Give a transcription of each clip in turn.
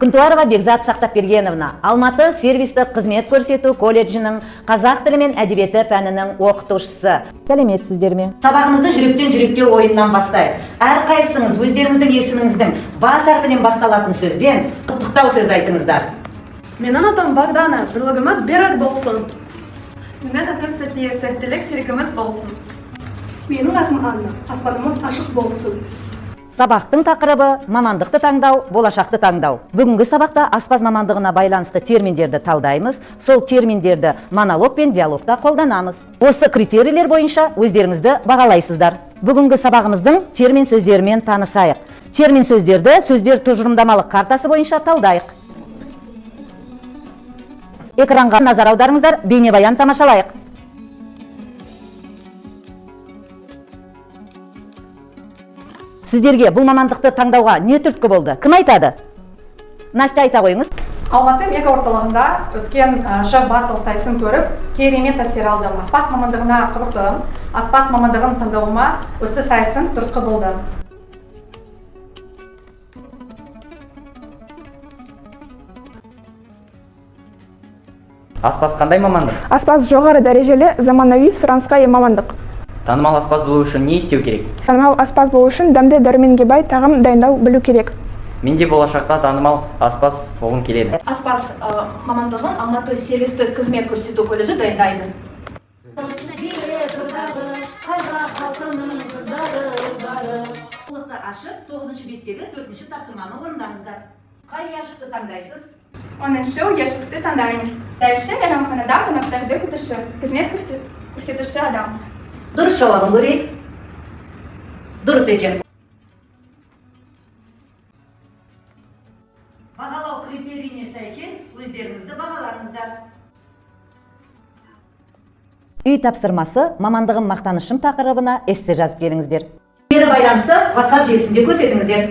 Күнтуарова Бекзат Сақтапбергеновна, Алматы сервистік қызмет көрсету колледжінің қазақ тілі мен әдебиеті пәнінің оқытушысы. Сәлеметсіздер ме? Сабағымызды жүректен жүрекке ойыннан бастайық. Әрқайсыңыз өздеріңіздің есіміңіздің бас әрпінен басталатын сөзбен құттықтау сөз айтыңыздар. Менің атым Багдана, бірлігіміз берік болсын. Менің атым Сәтия, сәттілік серігіміз болсын. Менің атым Анна, аспанымыз ашық болсын. Сабақтың тақырыбы мамандықты таңдау, болашақты таңдау. Бүгінгі сабақта аспаз мамандығына байланысты терминдерді талдаймыз, сол терминдерді монолог пен диалогта қолданамыз. Осы критерийлер бойынша өздеріңізді бағалайсыздар. Бүгінгі сабағымыздың термин сөздерімен танысайық. Термин сөздерді сөздер тұжырымдамалық картасы бойынша талдайық. Экранға назар аударыңыздар, бейнебаян тамашалайық. Сіздерге бұл мамандықты таңдауға не түрткі болды? Кім айтады? Настя, айта қойыңыз. Алматы мега орталығында өткен Ж батл сайысын көріп, керемет әсер алдым. Аспаз мамандығына қызықтым. Аспаз мамандығын таңдауыма осы сайысын түрткі болды. Аспаз қандай мамандық? Аспаз жоғары дәрежелі заманауи сұранысқа ие мамандық. Танымал аспаз болу үшін не істеу керек? Танымал аспаз болу үшін дәмді дәруменге бай тағам дайындау білу керек. Менде болашақта танымал аспаз болғым келеді. Аспаз мамандығын Алматы сервистік қызмет көрсету колледжі дайындайды. Ашып, 9-ші беттегі 4-ші тапсырманы орындаңыздар. Қай яшықты таңдайсыз? 10-ші яшықты таңдаймын. Дальше мейрамханада қонақтарды күтуші, қызмет көрсетуші адам. Дұрыс жауабын көрейік. Дұрыс екен. Бағалау критерийіне сәйкес өздеріңізді бағалаңыздар. Үй тапсырмасы мамандығым мақтанышым тақырыбына эссе жазып келіңіздер. Бері байланысты WhatsApp желісінде көрсетіңіздер.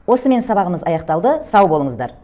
Осымен сабағымыз аяқталды. Сау болыңыздар.